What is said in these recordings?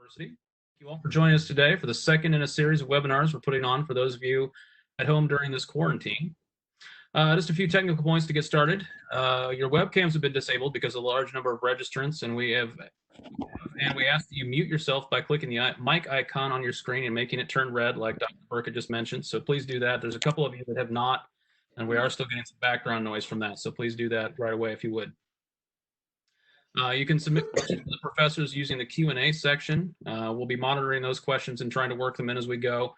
University. Thank you all for joining us today for the second in a series of webinars we're putting on for those of you at home during this quarantine. Just a few technical points to get started. Your webcams have been disabled because of a large number of registrants, and we ask that you mute yourself by clicking the mic icon on your screen and making it turn red, like Dr. Burkett just mentioned. So please do that. There's a couple of you that have not, and we are still getting some background noise from that. So please do that right away if you would. You can submit questions to the professors using the Q&A section. We'll be monitoring those questions and trying to work them in as we go.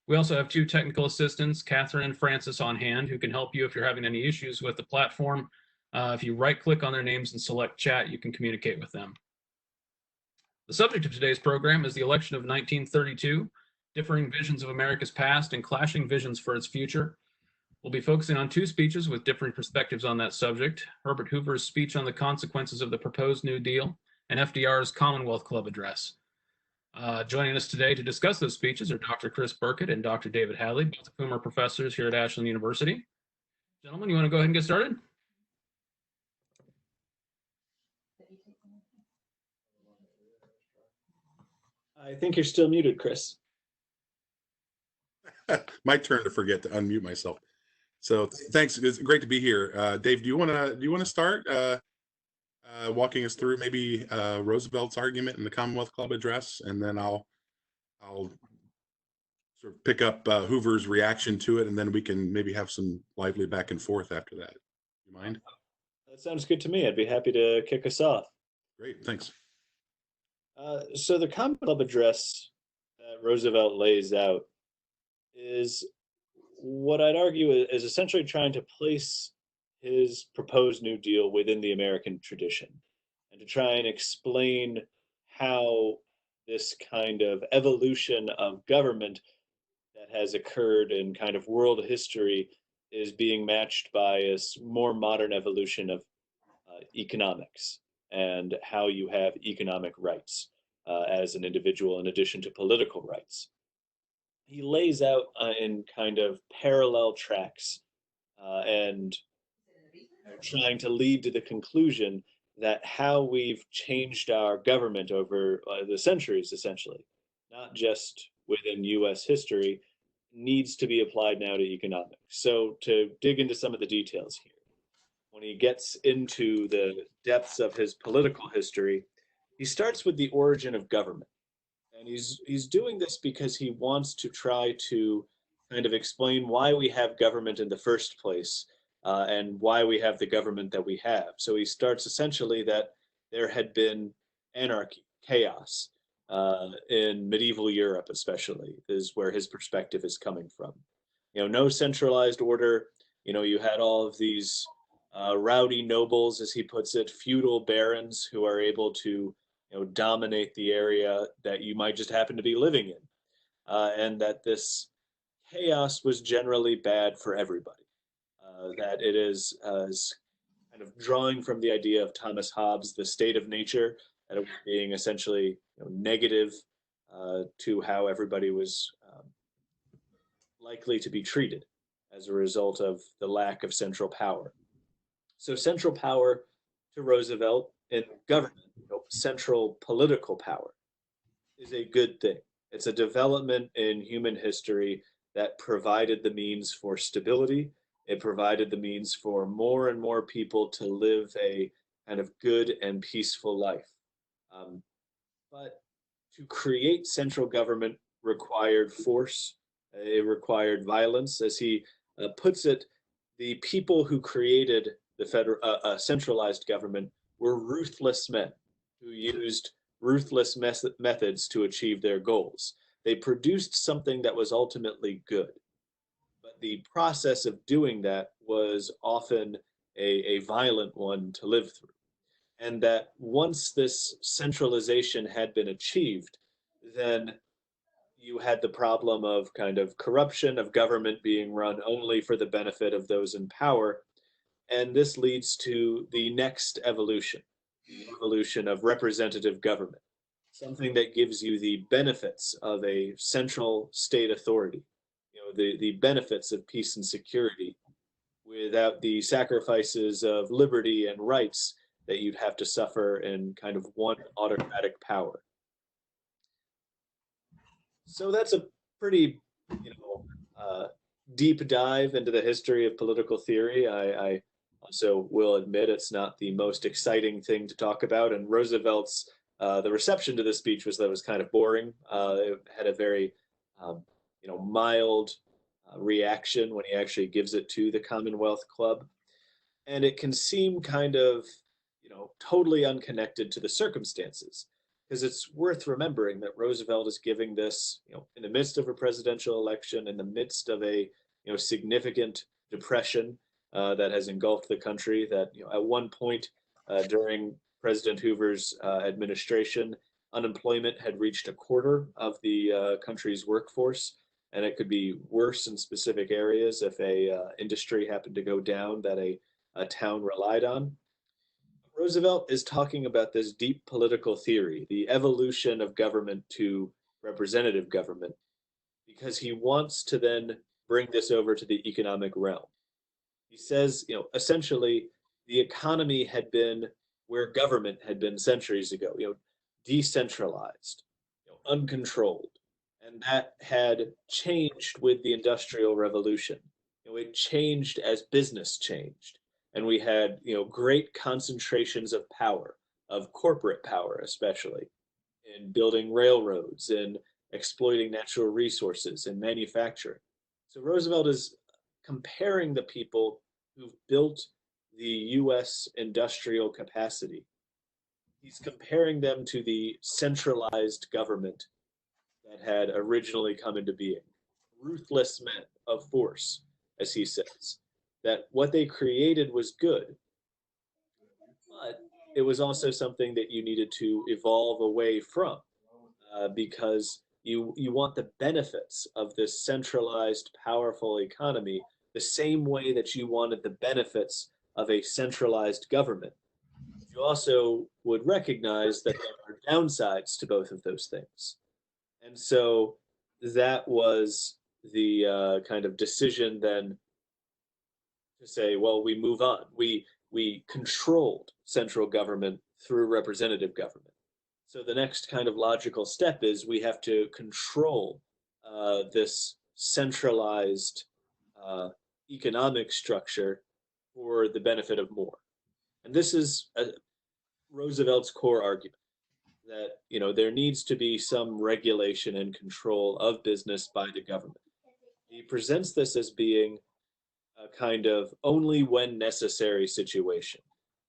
We also have two technical assistants, Catherine and Francis, on hand who can help you if you're having any issues with the platform. If you right-click on their names and select chat, you can communicate with them. The subject of today's program is the election of 1932, differing visions of America's past and clashing visions for its future. We'll be focusing on two speeches with different perspectives on that subject: Herbert Hoover's speech on the consequences of the proposed New Deal and FDR's Commonwealth Club Address. Joining us today to discuss those speeches are Dr. Chris Burkett and Dr. David Hadley, both of whom are professors here at Ashland University. Gentlemen, you want to go ahead and get started? I think you're still muted, Chris. My turn to forget to unmute myself. So thanks. It's great to be here. Dave, do you want to start walking us through maybe Roosevelt's argument in the Commonwealth Club Address, and then I'll sort of pick up Hoover's reaction to it, and then we can maybe have some lively back and forth after that. Do you mind? That sounds good to me. I'd be happy to kick us off. Great, thanks. So the Commonwealth Club Address that Roosevelt lays out is what I'd argue is essentially trying to place his proposed New Deal within the American tradition and to try and explain how this kind of evolution of government that has occurred in kind of world history is being matched by a more modern evolution of economics and how you have economic rights as an individual in addition to political rights. He lays out in kind of parallel tracks and trying to lead to the conclusion that how we've changed our government over the centuries, essentially, not just within US history, needs to be applied now to economics. So to dig into some of the details here, when he gets into the depths of his political history, he starts with the origin of government. And he's doing this because he wants to try to kind of explain why we have government in the first place and why we have the government that we have. So he starts essentially that there had been anarchy, chaos in medieval Europe, especially, is where his perspective is coming from. No centralized order. You had all of these rowdy nobles, as he puts it, feudal barons who are able to dominate the area that you might just happen to be living in, and that this chaos was generally bad for everybody. That it is kind of drawing from the idea of Thomas Hobbes, the state of nature, that it was being essentially negative to how everybody was likely to be treated as a result of the lack of central power. So central power to Roosevelt in government, central political power, is a good thing. It's a development in human history that provided the means for stability. It provided the means for more and more people to live a kind of good and peaceful life. But to create central government required force. It required violence. As he puts it, the people who created the centralized government were ruthless men who used ruthless methods to achieve their goals. They produced something that was ultimately good. But the process of doing that was often a violent one to live through. And that once this centralization had been achieved, then you had the problem of kind of corruption, of government being run only for the benefit of those in power. And this leads to the next evolution, the evolution of representative government, something that gives you the benefits of a central state authority, the benefits of peace and security without the sacrifices of liberty and rights that you'd have to suffer in kind of one autocratic power. So that's a pretty, you know, deep dive into the history of political theory. I also will admit it's not the most exciting thing to talk about. And Roosevelt's the reception to this speech was that it was kind of boring. It had a very, um, mild reaction when he actually gives it to the Commonwealth Club, and it can seem kind of, totally unconnected to the circumstances. Because it's worth remembering that Roosevelt is giving this, in the midst of a presidential election, in the midst of a, significant depression that has engulfed the country. That, at one point during President Hoover's administration, unemployment had reached a quarter of the country's workforce, and it could be worse in specific areas if a industry happened to go down that a town relied on. Roosevelt is talking about this deep political theory, the evolution of government to representative government, because he wants to then bring this over to the economic realm. He says, essentially, the economy had been where government had been centuries ago, decentralized, uncontrolled. And that had changed with the Industrial Revolution. It changed as business changed. And we had, great concentrations of power, of corporate power especially, in building railroads and exploiting natural resources and manufacturing. So Roosevelt is comparing the people who've built the US industrial capacity. He's comparing them to the centralized government that had originally come into being. Ruthless men of force, as he says. That what they created was good, but it was also something that you needed to evolve away from because you want the benefits of this centralized, powerful economy the same way that you wanted the benefits of a centralized government. You also would recognize that there are downsides to both of those things. And so that was the kind of decision then to say, well, we move on. We controlled central government through representative government. So the next kind of logical step is we have to control this centralized economic structure for the benefit of more. And this is Roosevelt's core argument that there needs to be some regulation and control of business by the government. He presents this as being a kind of only when necessary situation,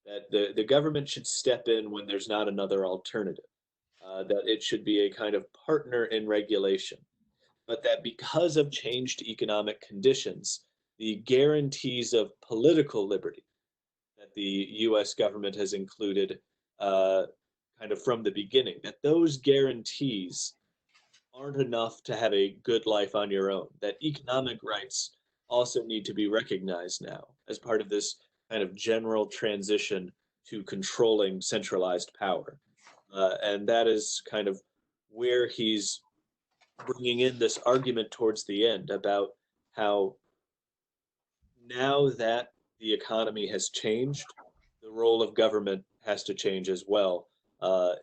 that the government should step in when there's not another alternative, that it should be a kind of partner in regulation, but that because of changed economic conditions, the guarantees of political liberty that the US government has included kind of from the beginning, that those guarantees aren't enough to have a good life on your own, that economic rights also need to be recognized now as part of this kind of general transition to controlling centralized power. And that is kind of where he's bringing in this argument towards the end about how now that the economy has changed, the role of government has to change as well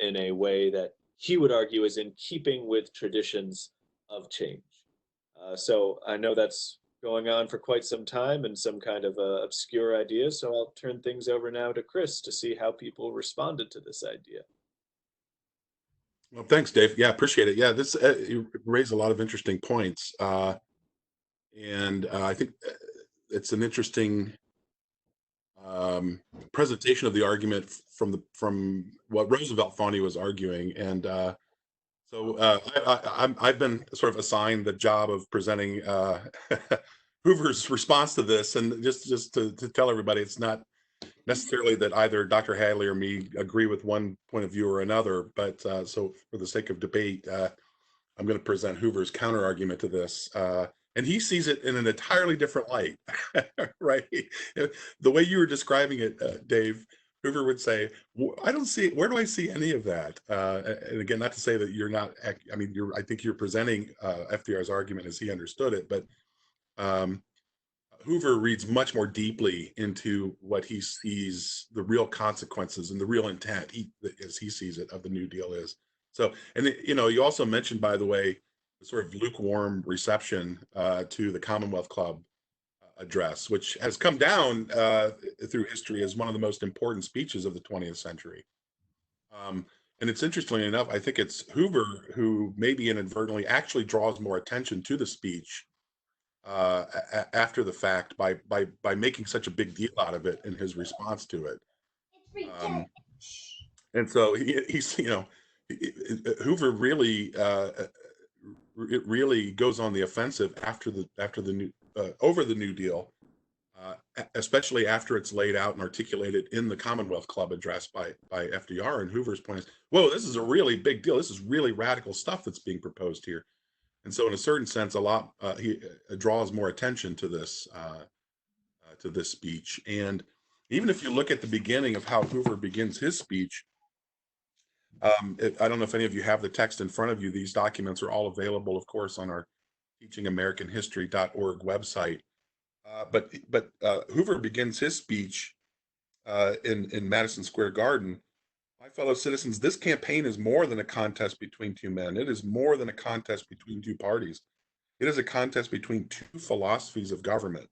in a way that he would argue is in keeping with traditions of change. So I know that's going on for quite some time and some kind of obscure idea. So I'll turn things over now to Chris to see how people responded to this idea. Well, thanks, Dave. Yeah, appreciate it. Yeah, this you raised a lot of interesting points, and I think it's an interesting presentation of the argument from what Roosevelt thought he was arguing. And so I've been sort of assigned the job of presenting Hoover's response to this, and just to tell everybody, it's not necessarily that either Dr. Hadley or me agree with one point of view or another, but so for the sake of debate, I'm going to present Hoover's counter argument to this. And he sees it in an entirely different light, right? The way you were describing it, Dave, Hoover would say, I don't see, where do I see any of that? And again, not to say that you're not, I mean, I think you're presenting FDR's argument as he understood it, but Hoover reads much more deeply into what he sees the real consequences and the real intent, as he sees it, of the New Deal is. So, and you also mentioned, by the way, sort of lukewarm reception to the Commonwealth Club address, which has come down through history as one of the most important speeches of the 20th century. And it's interestingly enough, I think it's Hoover who maybe inadvertently actually draws more attention to the speech after the fact by making such a big deal out of it in his response to it. And so he's, you know, Hoover really it really goes on the offensive after the new over the New Deal, especially after it's laid out and articulated in the Commonwealth Club address by FDR. And Hoover's point is, whoa, this is a really big deal. This is really radical stuff that's being proposed here. And so, in a certain sense, he draws more attention to this speech. And even if you look at the beginning of how Hoover begins his speech, I don't know if any of you have the text in front of you. These documents are all available, of course, on our teachingamericanhistory.org website. But Hoover begins his speech in Madison Square Garden. My fellow citizens, this campaign is more than a contest between two men. It is more than a contest between two parties. It is a contest between two philosophies of government.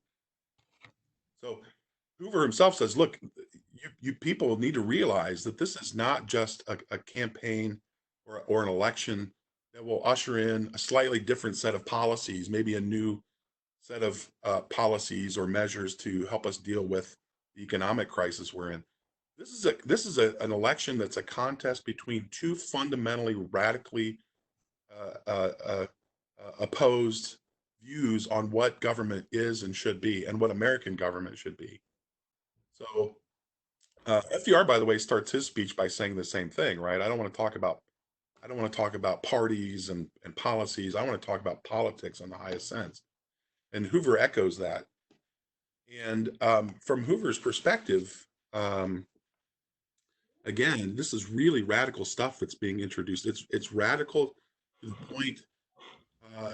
So Hoover himself says, look, you people need to realize that this is not just a campaign or an election that will usher in a slightly different set of policies, maybe a new set of policies or measures to help us deal with the economic crisis we're in. This is an election that's a contest between two fundamentally radically opposed views on what government is and should be, and what American government should be. So FDR, by the way, starts his speech by saying the same thing, right? I don't want to talk about parties and policies. I want to talk about politics in the highest sense. And Hoover echoes that. And from Hoover's perspective, again, this is really radical stuff that's being introduced. It's radical to the point,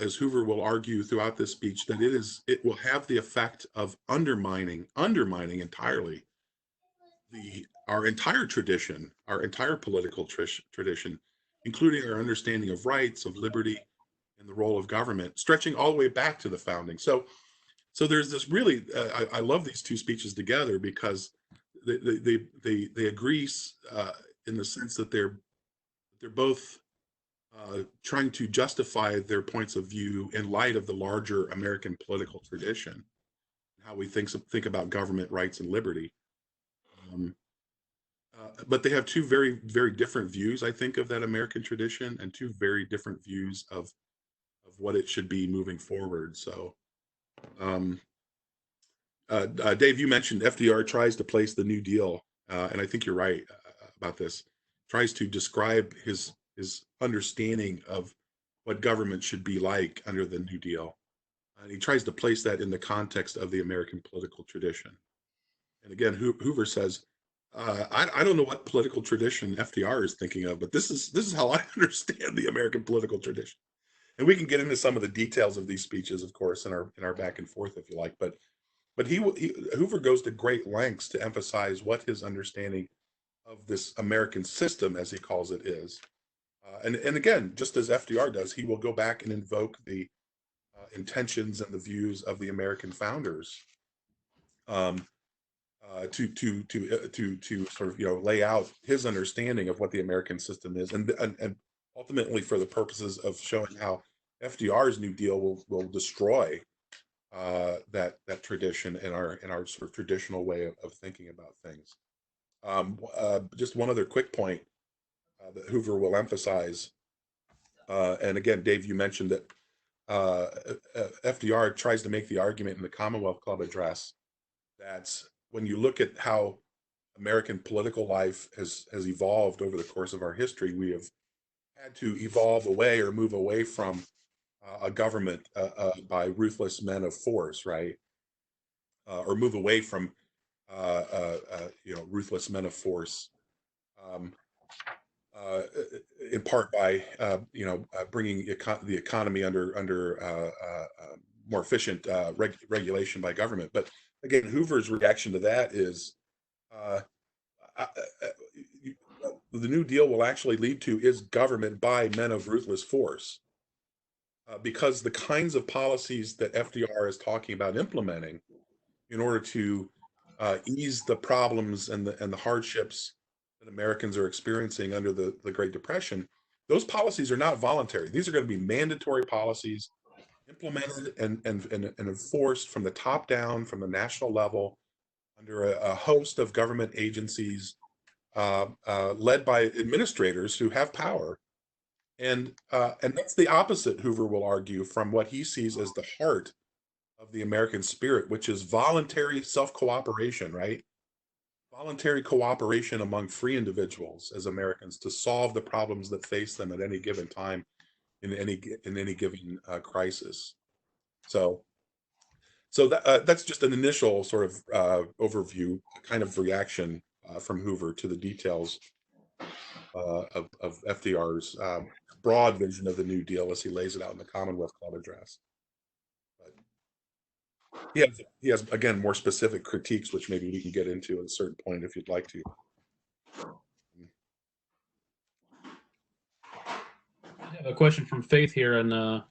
as Hoover will argue throughout this speech, that it will have the effect of undermining entirely our entire tradition, our entire political tradition, including our understanding of rights, of liberty, and the role of government, stretching all the way back to the founding. So there's this really, I love these two speeches together because they agree in the sense that they're both trying to justify their points of view in light of the larger American political tradition, how we think about government rights and liberty. But they have two very, very different views, I think, of that American tradition, and two very different views of what it should be moving forward. So, Dave, you mentioned FDR tries to place the New Deal, and I think you're right about this. Tries to describe his understanding of what government should be like under the New Deal, and he tries to place that in the context of the American political tradition. And again, Hoover says, I don't know what political tradition FDR is thinking of, but this is how I understand the American political tradition. And we can get into some of the details of these speeches, of course, in our back and forth, if you like. But Hoover goes to great lengths to emphasize what his understanding of this American system, as he calls it, is. And again, just as FDR does, he will go back and invoke the intentions and the views of the American founders to sort of lay out his understanding of what the American system is, and ultimately for the purposes of showing how FDR's New Deal will destroy that tradition in our sort of traditional way of thinking about things. Just one other quick point that Hoover will emphasize, and again, Dave, you mentioned that FDR tries to make the argument in the Commonwealth Club Address that when you look at how American political life has evolved over the course of our history, we have had to evolve away or move away from a government by ruthless men of force, right? Or move away from ruthless men of force, in part by bringing the economy under more efficient regulation by government. But again, Hoover's reaction to that is the New Deal will actually lead to is government by men of ruthless force. because the kinds of policies that FDR is talking about implementing in order to ease the problems and the hardships that Americans are experiencing under the Great Depression, those policies are not voluntary. These are going to be mandatory policies implemented and enforced from the top down, from the national level, under a host of government agencies led by administrators who have power. And that's the opposite, Hoover will argue, from what he sees as the heart of the American spirit, which is voluntary self-cooperation, right? Voluntary cooperation among free individuals as Americans to solve the problems that face them at any given time in any given crisis. So that's just an initial sort of overview, kind of reaction from Hoover to the details of FDR's broad vision of the New Deal as he lays it out in the Commonwealth Club Address. But he has again more specific critiques, which maybe we can get into at a certain point if you'd like to. I have a question from Faith here in the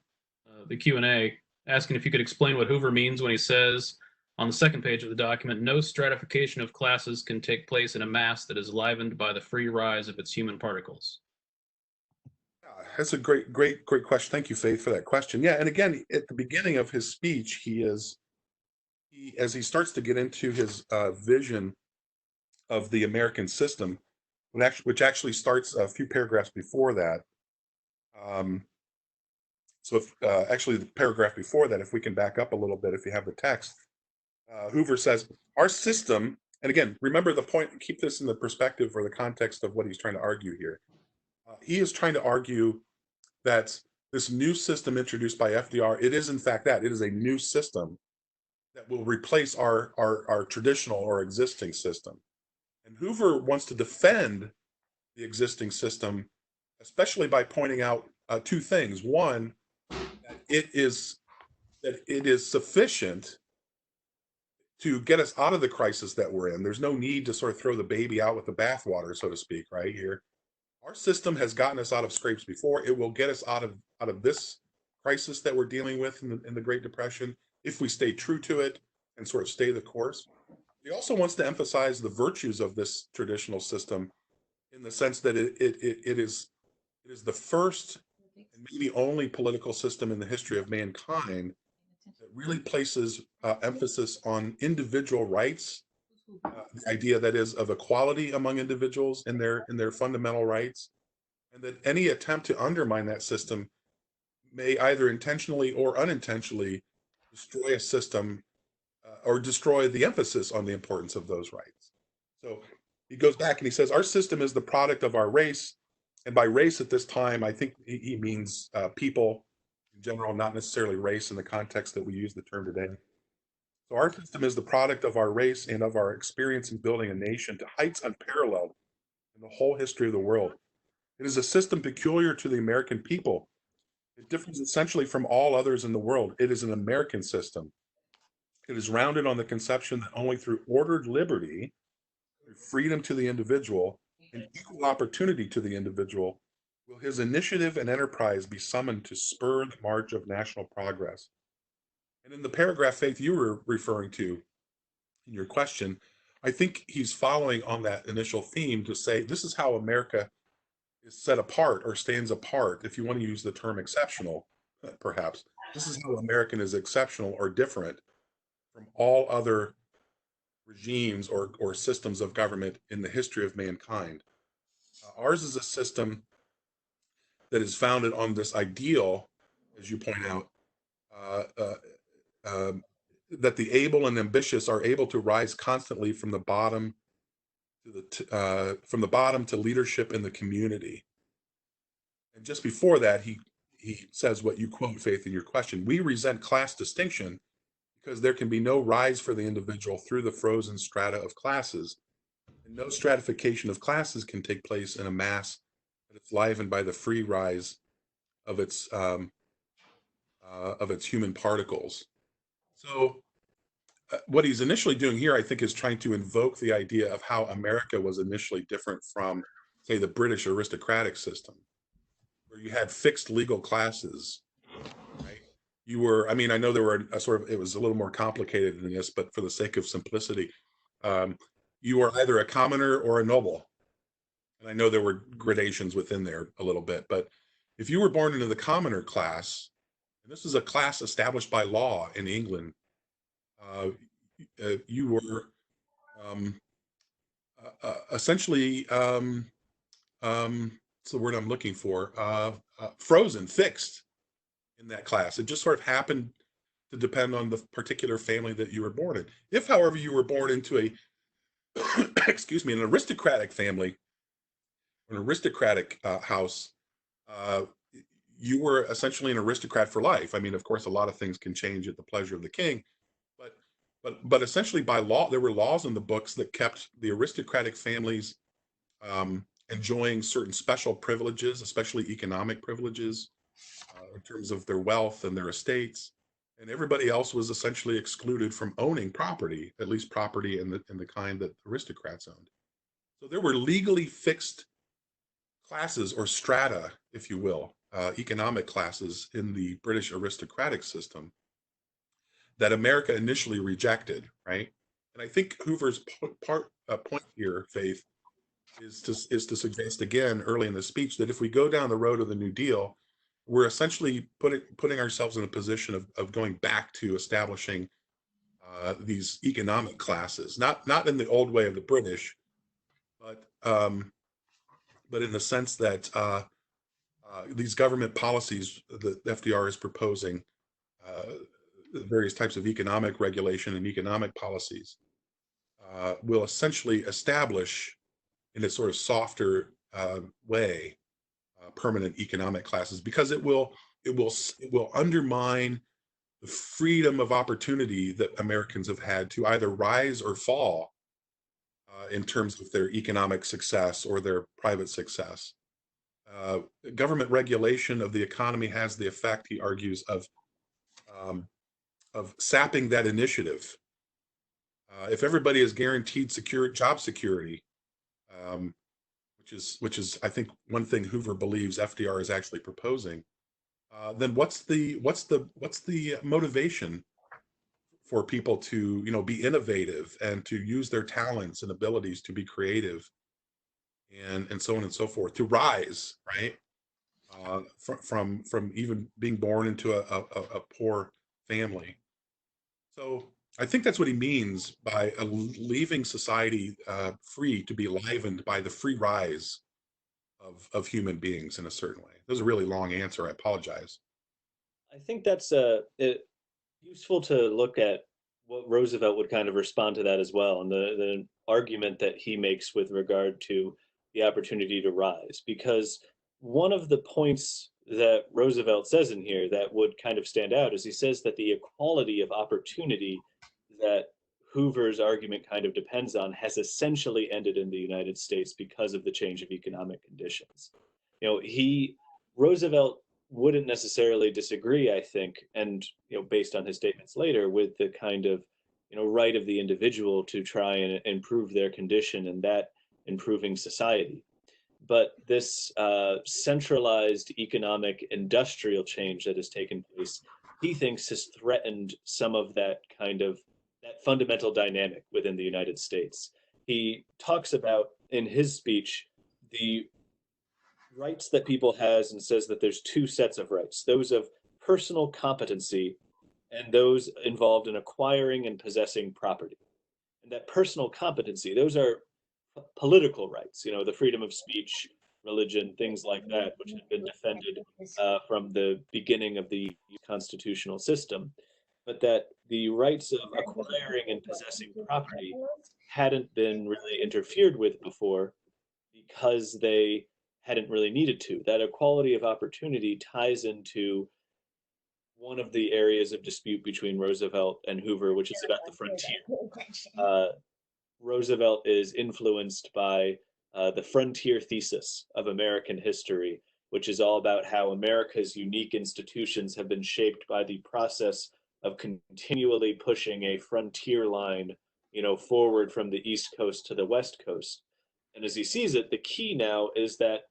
Q&A, asking if you could explain what Hoover means when he says on the second page of the document, no stratification of classes can take place in a mass that is livened by the free rise of its human particles. That's a great question. Thank you, Faith, for that question. Yeah, and again, at the beginning of his speech, as he starts to get into his vision of the American system, which actually starts a few paragraphs before that. So if actually the paragraph before that, if we can back up a little bit, if you have the text, Hoover says, our system, and again, remember the point, keep this in the perspective or the context of what he's trying to argue here. He is trying to argue that this new system introduced by FDR, it is in fact that, it is a new system that will replace our traditional or existing system. And Hoover wants to defend the existing system, especially by pointing out two things. One, that it is sufficient to get us out of the crisis that we're in. There's no need to sort of throw the baby out with the bathwater, so to speak, right here. Our system has gotten us out of scrapes before. It will get us out of this crisis that we're dealing with in the Great Depression if we stay true to it and sort of stay the course. He also wants to emphasize the virtues of this traditional system in the sense that it is the first and maybe only political system in the history of mankind that really places emphasis on individual rights, the idea that is of equality among individuals in their fundamental rights, and that any attempt to undermine that system may either intentionally or unintentionally destroy a system or destroy the emphasis on the importance of those rights. So he goes back and he says, our system is the product of our race. And by race at this time, I think he means people in general, not necessarily race in the context that we use the term today. So our system is the product of our race and of our experience in building a nation to heights unparalleled in the whole history of the world. It is a system peculiar to the American people. It differs essentially from all others in the world. It is an American system. It is rounded on the conception that only through ordered liberty, through freedom to the individual, and equal opportunity to the individual, will his initiative and enterprise be summoned to spur the march of national progress. And in the paragraph, Faith, you were referring to in your question, I think he's following on that initial theme to say this is how America is set apart or stands apart, if you want to use the term exceptional, perhaps. This is how American is exceptional or different from all other regimes or systems of government in the history of mankind. Ours is a system that is founded on this ideal, as you point out, that the able and ambitious are able to rise constantly from the bottom to leadership in the community. And just before that, he says what you quote, Faith, in your question. We resent class distinction because there can be no rise for the individual through the frozen strata of classes, and no stratification of classes can take place in a mass that is livened by the free rise of its human particles. So what he's initially doing here, I think, is trying to invoke the idea of how America was initially different from, say, the British aristocratic system, where you had fixed legal classes you were, I mean, I know there were a sort of, it was a little more complicated than this, but for the sake of simplicity, um, you were either a commoner or a noble. And I know there were gradations within there a little bit, but if you were born into the commoner class, and this is a class established by law in England, uh, you were um, essentially, what's the word I'm looking for? Frozen, fixed in that class. It just sort of happened to depend on the particular family that you were born in. If, however, you were born into a, excuse me, an aristocratic family, an aristocratic house, uh, you were essentially an aristocrat for life. I mean, of course, a lot of things can change at the pleasure of the king, but essentially by law, there were laws in the books that kept the aristocratic families enjoying certain special privileges, especially economic privileges, in terms of their wealth and their estates. And everybody else was essentially excluded from owning property, at least property in the kind that aristocrats owned. So there were legally fixed classes or strata, if you will, economic classes in the British aristocratic system that America initially rejected, right? And I think Hoover's point here, Faith, is to suggest again early in the speech that if we go down the road of the New Deal, we're essentially putting ourselves in a position of going back to establishing these economic classes, not in the old way of the British, but in the sense that these government policies that FDR is proposing, various types of economic regulation and economic policies, will essentially establish in a sort of softer way permanent economic classes, because it will undermine the freedom of opportunity that Americans have had to either rise or fall in terms of their economic success or their private success. Government regulation of the economy has the effect, he argues, of sapping that initiative. If everybody is guaranteed job security, which is I think one thing Hoover believes FDR is actually proposing, then what's the motivation for people to be innovative and to use their talents and abilities to be creative and so on and so forth, to rise, right? From even being born into a poor family. So I think that's what he means by leaving society free to be livened by the free rise of human beings in a certain way. That was a really long answer. I apologize. I think that's useful to look at what Roosevelt would kind of respond to that as well, and the argument that he makes with regard to the opportunity to rise. Because one of the points that Roosevelt says in here that would kind of stand out is he says that the equality of opportunity that Hoover's argument kind of depends on has essentially ended in the United States because of the change of economic conditions. Roosevelt wouldn't necessarily disagree, I think, and based on his statements later, with the kind of right of the individual to try and improve their condition and that improving society. But this centralized economic industrial change that has taken place, he thinks has threatened some of that fundamental dynamic within the United States. He talks about in his speech the rights that people has and says that there's two sets of rights, those of personal competency and those involved in acquiring and possessing property. And that personal competency, those are political rights, the freedom of speech, religion, things like that, which had been defended from the beginning of the constitutional system. But that the rights of acquiring and possessing property hadn't been really interfered with before because they hadn't really needed to. That equality of opportunity ties into one of the areas of dispute between Roosevelt and Hoover, which is about the frontier. Roosevelt is influenced by the frontier thesis of American history, which is all about how America's unique institutions have been shaped by the process of continually pushing a frontier line, forward from the East Coast to the West Coast. And as he sees it, the key now is that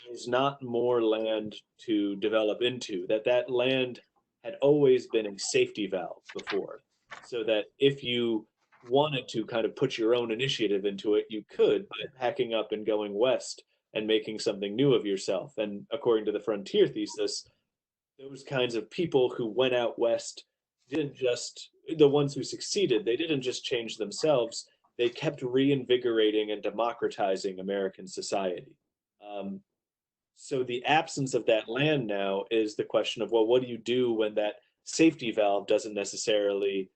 there's not more land to develop into, that land had always been a safety valve before, so that if you wanted to kind of put your own initiative into it, you could by packing up and going west and making something new of yourself. And according to the frontier thesis, those kinds of people who went out west didn't just, the ones who succeeded, they didn't just change themselves, they kept reinvigorating and democratizing American society. Um, so the absence of that land now is the question of, well, what do you do when that safety valve doesn't necessarily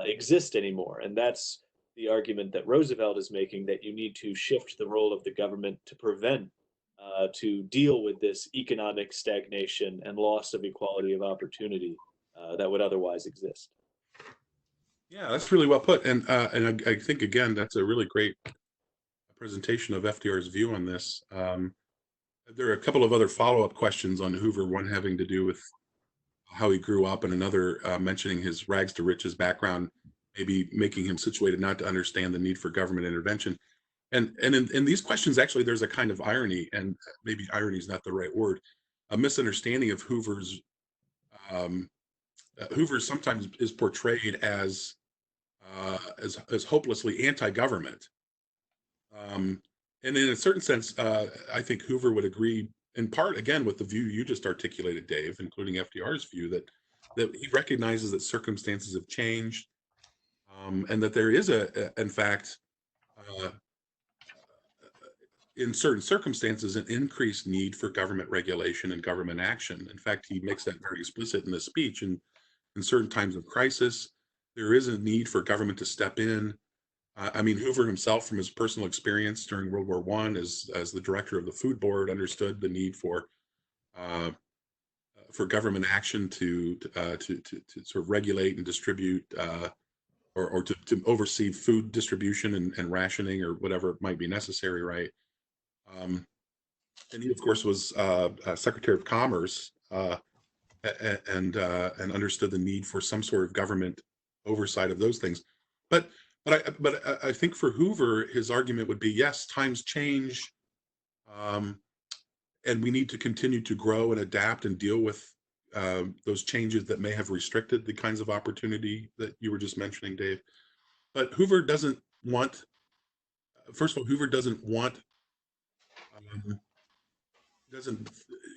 exist anymore? And that's the argument that Roosevelt is making, that you need to shift the role of the government to prevent, to deal with this economic stagnation and loss of equality of opportunity that would otherwise exist. Yeah, that's really well put. And I think, again, that's a really great presentation of FDR's view on this. There are a couple of other follow-up questions on Hoover, one having to do with how he grew up, and another mentioning his rags to riches background, maybe making him situated not to understand the need for government intervention. And in these questions, actually, there's a kind of irony, and maybe irony is not the right word, a misunderstanding of Hoover's. Hoover sometimes is portrayed as hopelessly anti-government. And in a certain sense, I think Hoover would agree in part, again, with the view you just articulated, Dave, including FDR's view, that he recognizes that circumstances have changed, and that there is in fact, in certain circumstances, an increased need for government regulation and government action. In fact, he makes that very explicit in the speech. And in certain times of crisis, there is a need for government to step in. I mean, Hoover himself, from his personal experience during World War I, as the director of the Food Board, understood the need for government action to sort of regulate and distribute, or to oversee food distribution and rationing, or whatever might be necessary, right? And he, of course, was Secretary of Commerce, and understood the need for some sort of government oversight of those things. But I think for Hoover, his argument would be, yes, times change, and we need to continue to grow and adapt and deal with those changes that may have restricted the kinds of opportunity that you were just mentioning, Dave. But Hoover doesn't want, first of all, Hoover doesn't want,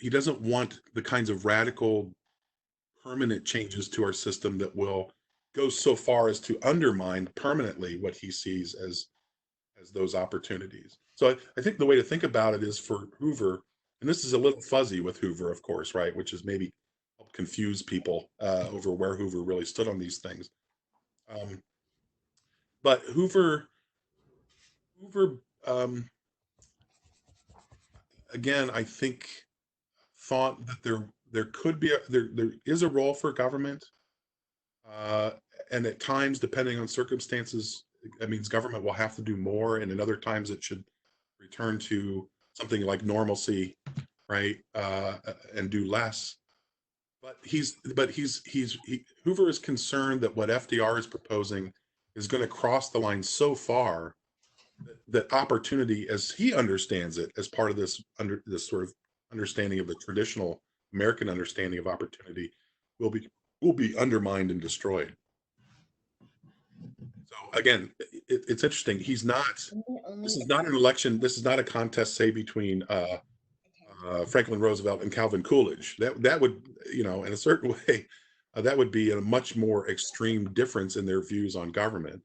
he doesn't want the kinds of radical, permanent changes to our system that will go so far as to undermine permanently what he sees as those opportunities. So I think the way to think about it is, for Hoover, and this is a little fuzzy with Hoover, of course, right, which is maybe help confuse people over where Hoover really stood on these things. But Hoover, again, I think thought that there could be there is a role for government, and at times, depending on circumstances, that means government will have to do more, and at other times it should return to something like normalcy, right, and do less. But Hoover is concerned that what FDR is proposing is going to cross the line so far that opportunity, as he understands it, as part of this sort of understanding of the traditional American understanding of opportunity, will be undermined and destroyed. So again, it's interesting. This is not an election. This is not a contest, say, between Franklin Roosevelt and Calvin Coolidge. That would, in a certain way, that would be a much more extreme difference in their views on government.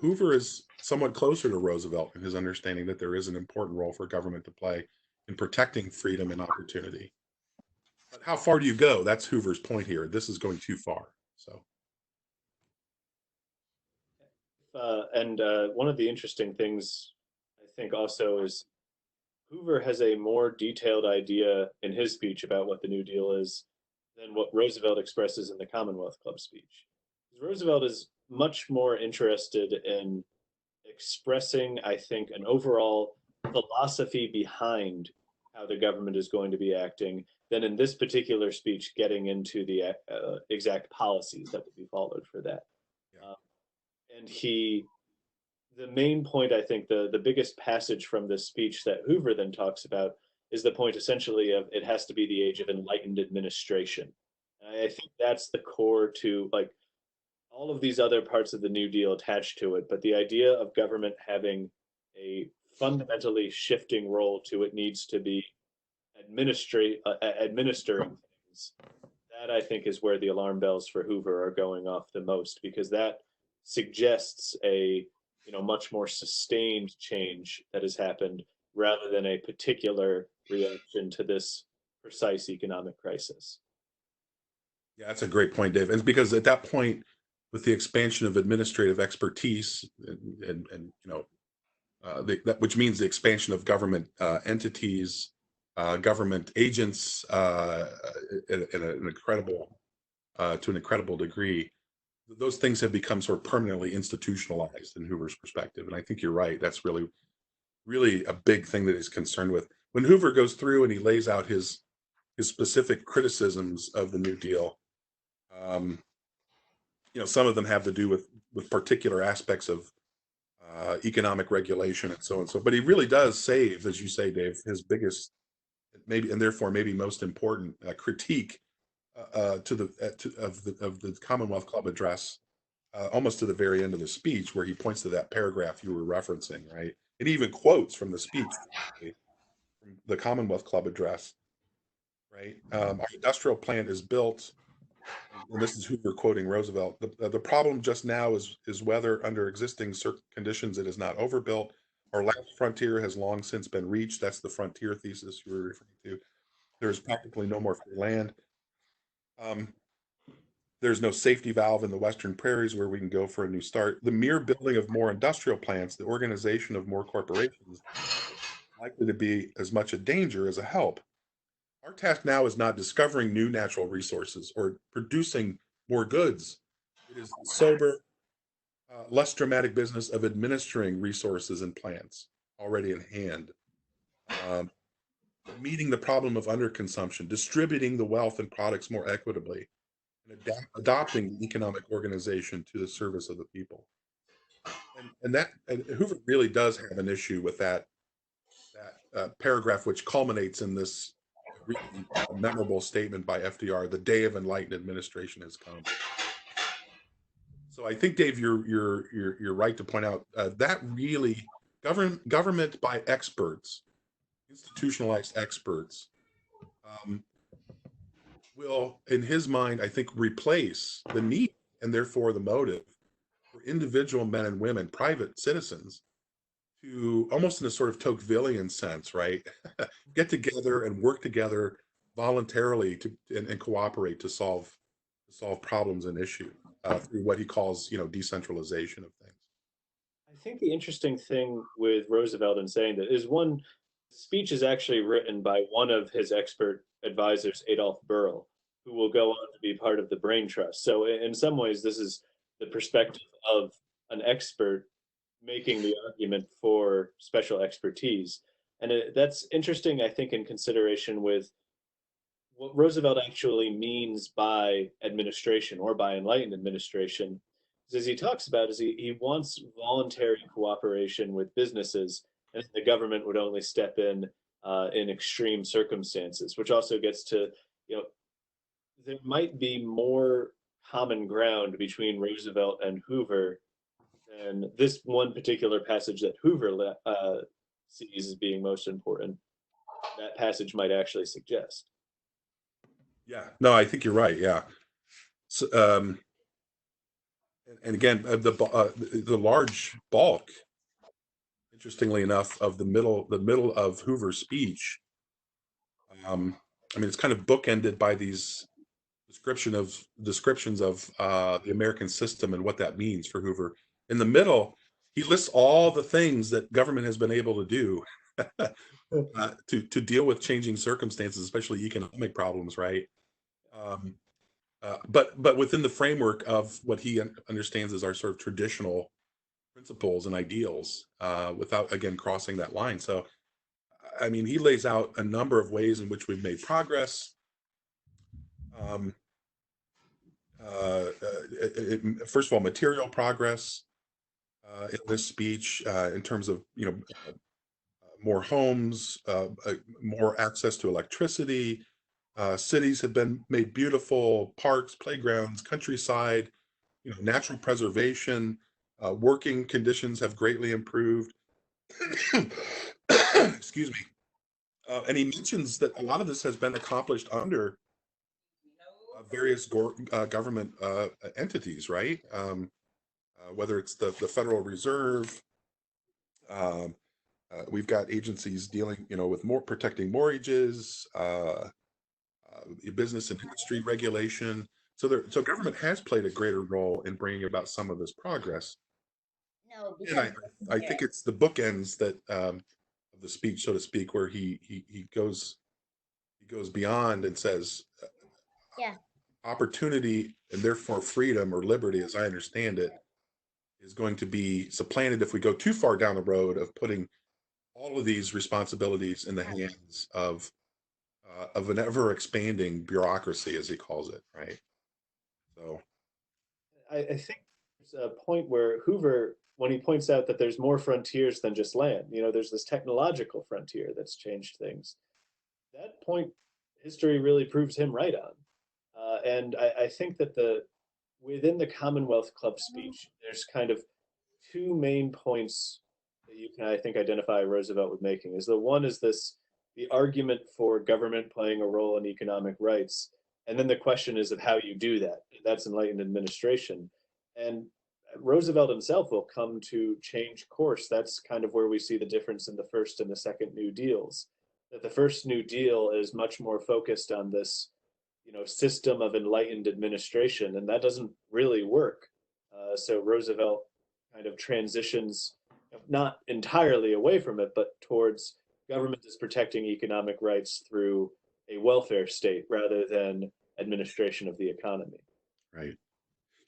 Hoover is somewhat closer to Roosevelt in his understanding that there is an important role for government to play in protecting freedom and opportunity. But how far do you go? That's Hoover's point here. This is going too far. So. And one of the interesting things, I think, also is Hoover has a more detailed idea in his speech about what the New Deal is than what Roosevelt expresses in the Commonwealth Club speech. Roosevelt is much more interested in expressing, I think, an overall philosophy behind how the government is going to be acting than in this particular speech getting into the exact policies that would be followed for that. Yeah. And the main point, I think, the biggest passage from this speech that Hoover then talks about is the point essentially of it has to be the age of enlightened administration. And I think that's the core to like all of these other parts of the New Deal attached to it. But the idea of government having a fundamentally shifting role to it needs to be administering things. That I think is where the alarm bells for Hoover are going off the most because that suggests a much more sustained change that has happened rather than a particular reaction to this precise economic crisis. Yeah, that's a great point, Dave. And because at that point, with the expansion of administrative expertise and which means the expansion of government entities, government agents at an incredible to an incredible degree, those things have become sort of permanently institutionalized in Hoover's perspective. And I think you're right. That's really, really a big thing that he's concerned with. When Hoover goes through and he lays out his specific criticisms of the New Deal, um, some of them have to do with particular aspects of economic regulation and so on and so. But he really does save, as you say, Dave, his biggest, maybe, and therefore maybe most important critique of the Commonwealth Club Address, almost to the very end of the speech, where he points to that paragraph you were referencing, right? It even quotes from the speech, from the Commonwealth Club Address, right? Our industrial plant is built, and this is Hoover quoting Roosevelt. The problem just now is whether, under existing conditions, it is not overbuilt. Our last frontier has long since been reached. That's the frontier thesis you were referring to. There is practically no more free land. There's no safety valve in the Western prairies where we can go for a new start. The mere building of more industrial plants, the organization of more corporations, is likely to be as much a danger as a help. Our task now is not discovering new natural resources or producing more goods. It is the sober, less dramatic business of administering resources and plants already in hand, um, meeting the problem of underconsumption, distributing the wealth and products more equitably, and adopting the economic organization to the service of the people. And Hoover really does have an issue with that paragraph, which culminates in this really memorable statement by FDR: "The day of enlightened administration has come." So I think, Dave, you're right to point out that really government by experts, institutionalized experts, um, will, in his mind, I think, replace the need and therefore the motive for individual men and women, private citizens, to, almost in a sort of Tocquevillian sense, right, get together and work together voluntarily and cooperate to solve problems and issues through what he calls, decentralization of things. I think the interesting thing with Roosevelt in saying that is one speech is actually written by one of his expert advisors, Adolf Burl, who will go on to be part of the Brain Trust. So in some ways, this is the perspective of an expert making the argument for special expertise. And that's interesting, I think, in consideration with what Roosevelt actually means by administration or by enlightened administration. As he talks about, is he wants voluntary cooperation with businesses, and the government would only step in extreme circumstances, which also gets to, you know, there might be more common ground between Roosevelt and Hoover than this one particular passage that Hoover sees as being most important. That passage might actually suggest. Yeah, no, I think you're right. Yeah. So, and again, the large bulk, interestingly enough, of the middle of Hoover's speech, I mean, it's kind of bookended by these descriptions of the American system and what that means for Hoover. In the middle, he lists all the things that government has been able to do to deal with changing circumstances, especially economic problems, right? Um, but within the framework of what he understands as our sort of traditional principles and ideals, without, again, crossing that line. So, I mean, he lays out a number of ways in which we've made progress. Um, First of all, material progress in this speech, in terms of, more homes, more access to electricity, Cities have been made beautiful, parks, playgrounds, countryside, natural preservation, working conditions have greatly improved. Excuse me. And he mentions that a lot of this has been accomplished under various government entities, right? Whether it's the Federal Reserve, we've got agencies dealing, with more protecting mortgages, business and industry regulation. So government has played a greater role in bringing about some of this progress. No, And I think it's the bookends that of the speech, so to speak, where he goes beyond and says, yeah, opportunity and therefore freedom or liberty, as I understand it, is going to be supplanted if we go too far down the road of putting all of these responsibilities in the hands of an ever expanding bureaucracy, as he calls it, right? So I think there's a point where Hoover, when he points out that there's more frontiers than just land, there's this technological frontier that's changed things. That point, history really proves him right on. And I think that within the Commonwealth Club speech, there's kind of two main points that you can, I think, identify Roosevelt with making. Is the one is the argument for government playing a role in economic rights, and then the question is of how you do that. That's enlightened administration. And Roosevelt himself will come to change course. That's kind of where we see the difference in the first and the second New Deals. That the first New Deal is much more focused on this, system of enlightened administration, and that doesn't really work. So Roosevelt kind of transitions not entirely away from it, but towards government is protecting economic rights through a welfare state rather than administration of the economy. right.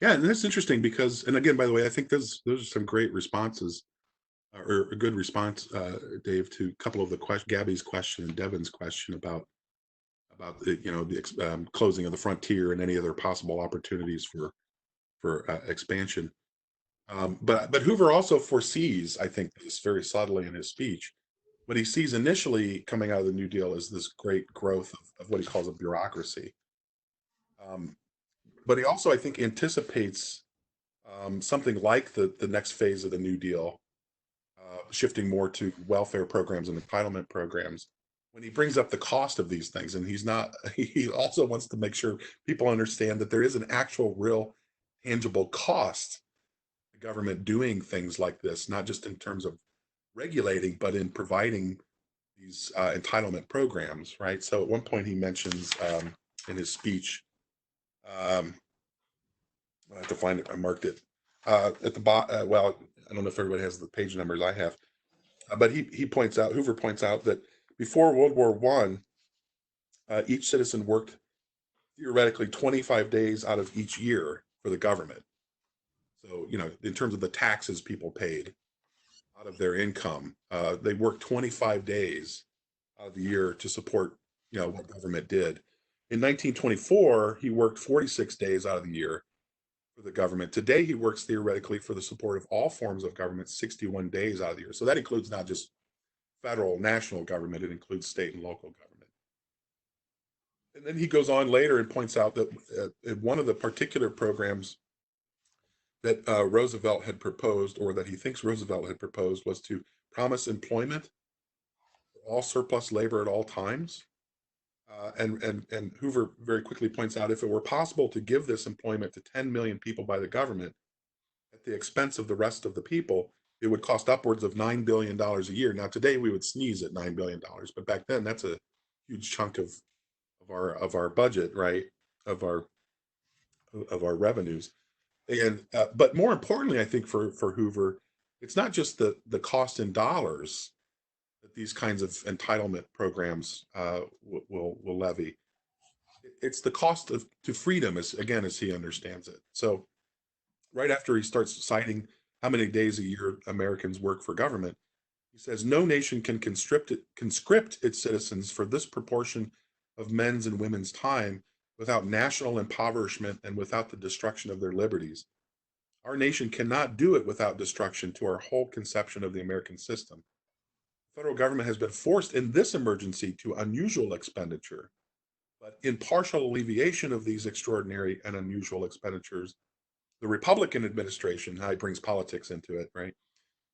Yeah, and that's interesting because, and again, by the way, I think those are some great responses, or a good response, Dave, to a couple of the Gabby's question and Devin's question about the closing of the frontier and any other possible opportunities for expansion. But Hoover also foresees, I think, this very subtly in his speech. What he sees initially coming out of the New Deal is this great growth of what he calls a bureaucracy. But he also, I think, anticipates something like the next phase of the New Deal, shifting more to welfare programs and entitlement programs. When he brings up the cost of these things, and he also wants to make sure people understand that there is an actual, real, tangible cost to government doing things like this, not just in terms of regulating, but in providing these entitlement programs, right? So at one point he mentions in his speech, I have to find it. I marked it at the bottom. Well, I don't know if everybody has the page numbers I have, but Hoover points out that before World War One, each citizen worked theoretically 25 days out of each year for the government. So, in terms of the taxes people paid out of their income, they worked 25 days out of the year to support, what government did. In 1924, he worked 46 days out of the year for the government. Today, he works theoretically for the support of all forms of government 61 days out of the year. So that includes not just federal, national government, it includes state and local government. And then he goes on later and points out that one of the particular programs that Roosevelt had proposed, or that he thinks Roosevelt had proposed, was to promise employment for all surplus labor at all times. And Hoover very quickly points out, if it were possible to give this employment to 10 million people by the government at the expense of the rest of the people, it would cost upwards of $9 billion a year. Now, today we would sneeze at $9 billion, but back then that's a huge chunk of our budget, right? Of our revenues. And but more importantly, I think for Hoover, it's not just the cost in dollars that these kinds of entitlement programs will levy. It's the cost to freedom, as he understands it. So right after he starts citing how many days a year Americans work for government, he says no nation can conscript its citizens for this proportion of men's and women's time without national impoverishment and without the destruction of their liberties. Our nation cannot do it without destruction to our whole conception of the American system. The federal government has been forced in this emergency to unusual expenditure, But in partial alleviation of these extraordinary and unusual expenditures, the Republican administration, how it brings politics into it, right?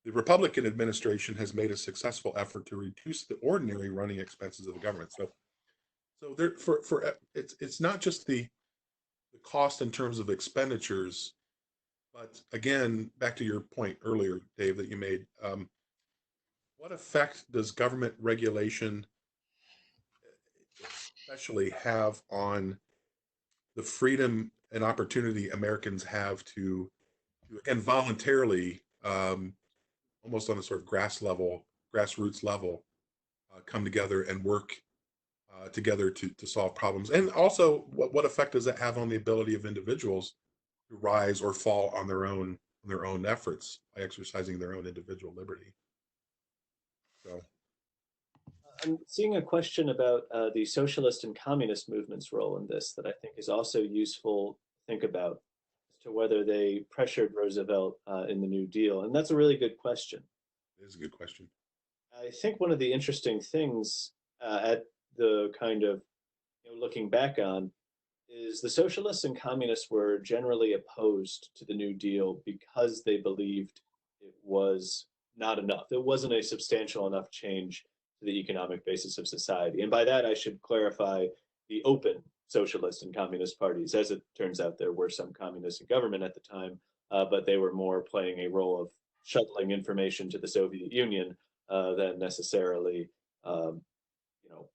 The Republican administration has made a successful effort to reduce the ordinary running expenses of the government. So there, it's not just the cost in terms of expenditures, but again, back to your point earlier, Dave, that you made, what effect does government regulation especially have on the freedom and opportunity Americans have to again, voluntarily, almost on a sort of grassroots level, come together and work together to solve problems? And also, what effect does that have on the ability of individuals to rise or fall on their own efforts by exercising their own individual liberty? So, I'm seeing a question about the socialist and communist movements' role in this that I think is also useful to think about as to whether they pressured Roosevelt in the New Deal. And that's a really good question. it is a good question. I think one of the interesting things at the kind of looking back on is the socialists and communists were generally opposed to the New Deal because they believed it was not enough. It wasn't a substantial enough change to the economic basis of society. And by that, I should clarify the open socialist and communist parties. As it turns out, there were some communists in government at the time, but they were more playing a role of shuttling information to the Soviet Union than necessarily, you know,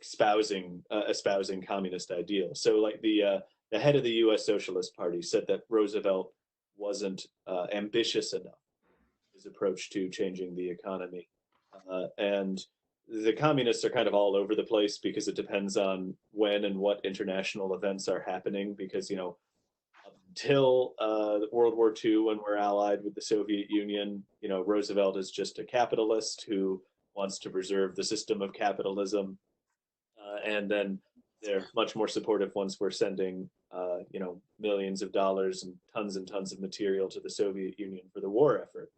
espousing communist ideals. So, like the head of the U.S. Socialist Party said that Roosevelt wasn't ambitious enough in his approach to changing the economy, and the communists are kind of all over the place because it depends on when and what international events are happening. Because until World War II, when we're allied with the Soviet Union, Roosevelt is just a capitalist who wants to preserve the system of capitalism. And then they're much more supportive once we're sending, millions of dollars and tons of material to the Soviet Union for the war effort.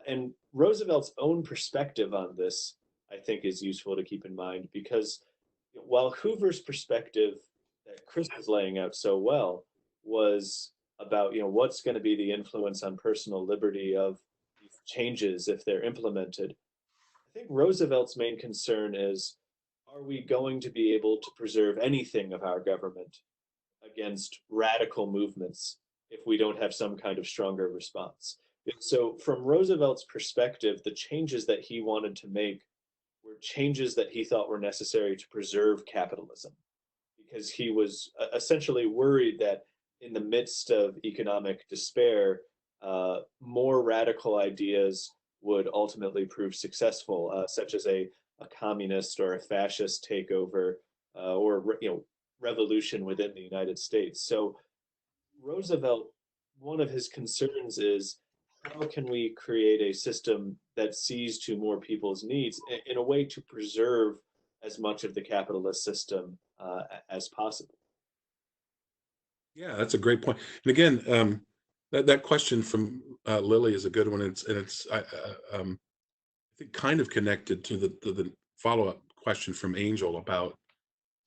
And Roosevelt's own perspective on this, I think, is useful to keep in mind because while Hoover's perspective that Chris is laying out so well was about, what's going to be the influence on personal liberty of these changes if they're implemented, I think Roosevelt's main concern is, are we going to be able to preserve anything of our government against radical movements if we don't have some kind of stronger response? So, from Roosevelt's perspective, the changes that he wanted to make were changes that he thought were necessary to preserve capitalism, because he was essentially worried that in the midst of economic despair, more radical ideas would ultimately prove successful, such as a communist or a fascist takeover or revolution within the United States. So Roosevelt, one of his concerns is, how can we create a system that sees to more people's needs in a way to preserve as much of the capitalist system as possible? Yeah, that's a great point. And again, that question from Lily is a good one. It's I think kind of connected to the follow-up question from Angel about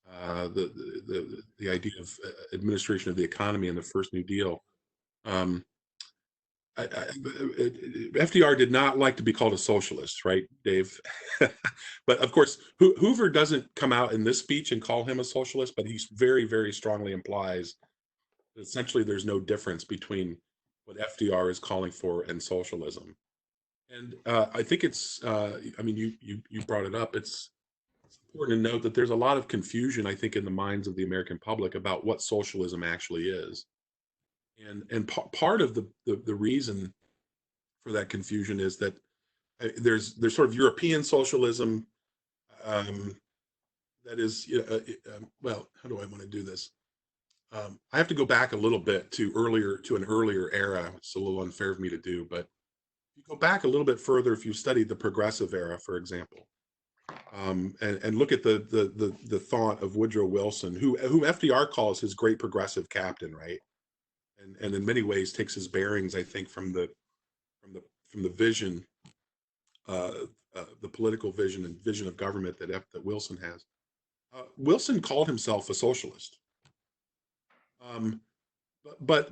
the idea of administration of the economy in the first New Deal. FDR did not like to be called a socialist, right, Dave? But of course, Hoover doesn't come out in this speech and call him a socialist, but he very, very strongly implies that essentially there's no difference between what FDR is calling for and socialism. And I think it's, I mean, you brought it up. It's important to note that there's a lot of confusion, I think, in the minds of the American public about what socialism actually is. And part of the reason for that confusion is that there's sort of European socialism that is, well, how do I want to do this? I have to go back a little bit to an earlier era. It's a little unfair of me to do, but if you go back a little bit further, if you studied the progressive era, for example, and look at the thought of Woodrow Wilson, who FDR calls his great progressive captain, right? And in many ways takes his bearings, I think, from the vision, the political vision and vision of government that Wilson has. Wilson called himself a socialist. But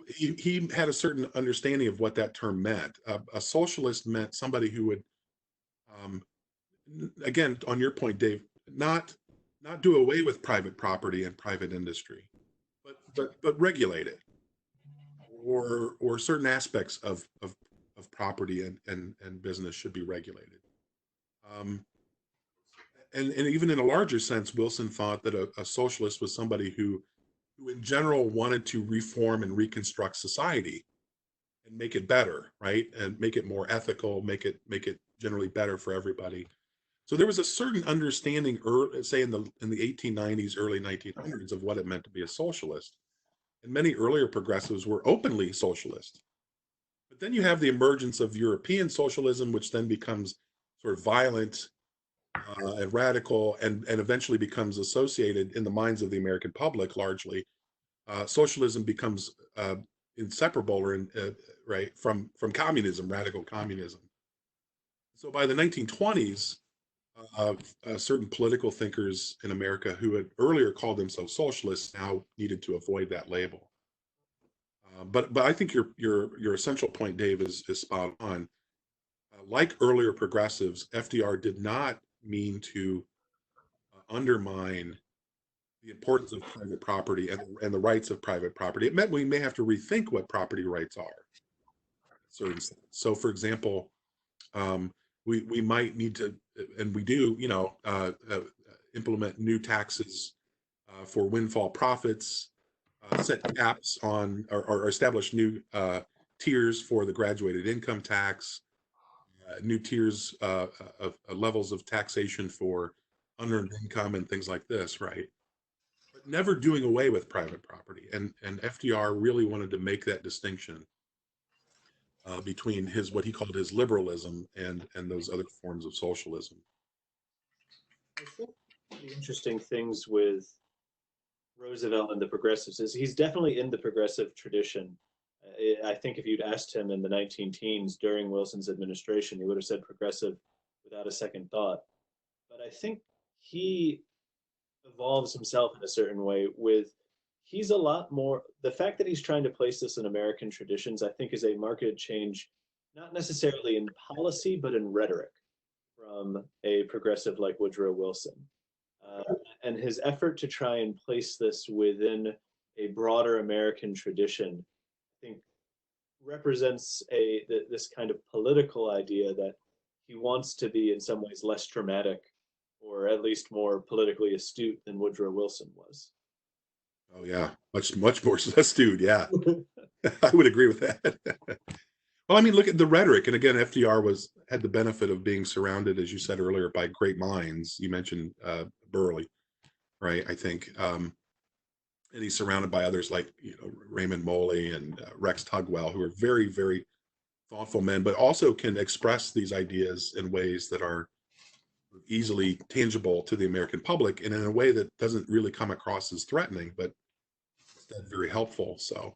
he had a certain understanding of what that term meant. A socialist meant somebody who would, um, again, on your point, Dave, not do away with private property and private industry, but regulate it, or certain aspects of property and business should be regulated. And even in a larger sense, Wilson thought that a socialist was somebody who in general wanted to reform and reconstruct society and make it better, right? And make it more ethical, make it generally better for everybody. So there was a certain understanding, say in the 1890s, early 1900s, of what it meant to be a socialist. And many earlier progressives were openly socialist. But then you have the emergence of European socialism, which then becomes sort of violent and radical, and eventually becomes associated in the minds of the American public largely. Socialism becomes inseparable right from communism, radical communism. So by the 1920s, certain political thinkers in America who had earlier called themselves socialists now needed to avoid that label. But I think your essential point, Dave, is spot on. Like earlier progressives, FDR did not mean to undermine the importance of private property and the rights of private property. It meant we may have to rethink what property rights are. So, for example, we might need to, and we do, implement new taxes for windfall profits, set caps on, or establish new tiers for the graduated income tax, new tiers of levels of taxation for unearned income and things like this, right? But never doing away with private property. And FDR really wanted to make that distinction between what he called his liberalism and those other forms of socialism. I think the interesting things with Roosevelt and the progressives is he's definitely in the progressive tradition. I think if you'd asked him in the 19 teens during Wilson's administration, he would have said progressive without a second thought. But I think he evolves himself in a certain way he's a lot more, the fact that he's trying to place this in American traditions, I think is a marked change, not necessarily in policy, but in rhetoric from a progressive like Woodrow Wilson. And his effort to try and place this within a broader American tradition, I think, represents this kind of political idea that he wants to be in some ways less dramatic, or at least more politically astute than Woodrow Wilson was. Oh yeah, much more astute. Yeah, I would agree with that. Well, I mean, look at the rhetoric, and again, FDR had the benefit of being surrounded, as you said earlier, by great minds. You mentioned Burley, right? I think, and he's surrounded by others like Raymond Moley and Rex Tugwell, who are very, very thoughtful men, but also can express these ideas in ways that are easily tangible to the American public, and in a way that doesn't really come across as threatening, but instead very helpful. So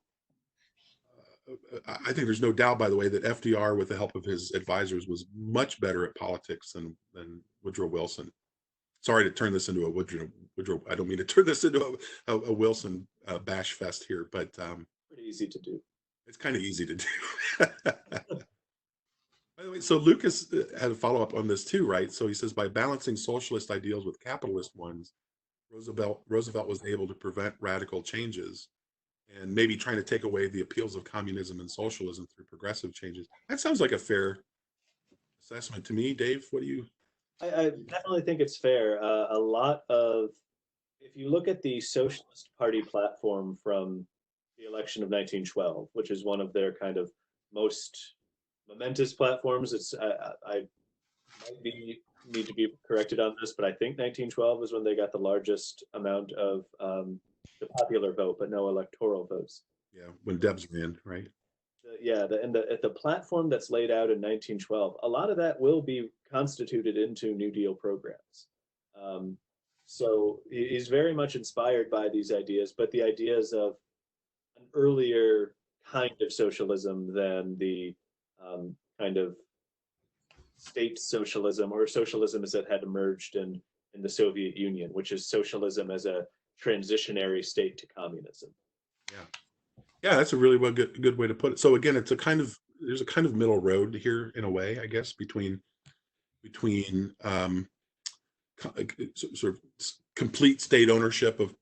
I think there's no doubt, by the way, that FDR, with the help of his advisors, was much better at politics than Woodrow Wilson. Sorry to turn this into a Woodrow. I don't mean to turn this into a Wilson bash fest here, but pretty easy to do. It's kind of easy to do. By the way, so Lucas had a follow-up on this too, right? So he says, by balancing socialist ideals with capitalist ones, Roosevelt was able to prevent radical changes and maybe trying to take away the appeals of communism and socialism through progressive changes. That sounds like a fair assessment to me. Dave, what do you? I definitely think it's fair. A lot of, if you look at the Socialist Party platform from the election of 1912, which is one of their kind of most momentous platforms, I might need to be corrected on this, but I think 1912 was when they got the largest amount of the popular vote, but no electoral votes. Yeah, when Debs ran, right? The platform that's laid out in 1912, a lot of that will be constituted into New Deal programs. So he's very much inspired by these ideas, but the ideas of an earlier kind of socialism than the kind of state socialism or socialism as it had emerged in in the Soviet Union, which is socialism as a transitionary state to communism. Yeah, that's a really good way to put it. So again, it's a kind of there's a kind of middle road here in a way, I guess, between sort of complete state ownership of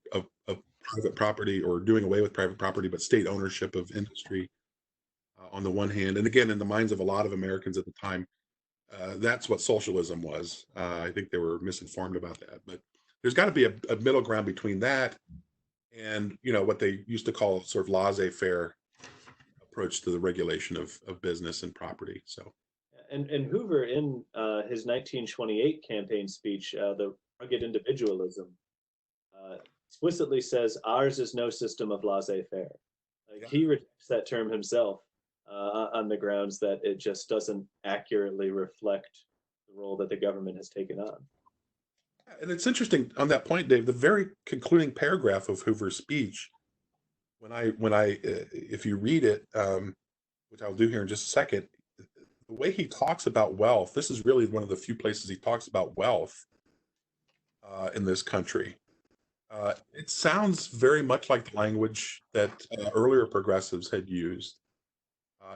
private property, or doing away with private property, but state ownership of industry on the one hand. And again, in the minds of a lot of Americans at the time, that's what socialism was. I think they were misinformed about that, but there's got to be a middle ground between that and what they used to call sort of laissez-faire approach to the regulation of business and property. So, and Hoover, in his 1928 campaign speech, the rugged individualism, explicitly says ours is no system of laissez-faire. Like, he rejects that term himself on the grounds that it just doesn't accurately reflect the role that the government has taken on. And it's interesting on that point, Dave, the very concluding paragraph of Hoover's speech, when I if you read it, which I'll do here in just a second, the way he talks about wealth, this is really one of the few places he talks about wealth in this country. It sounds very much like the language that earlier progressives had used,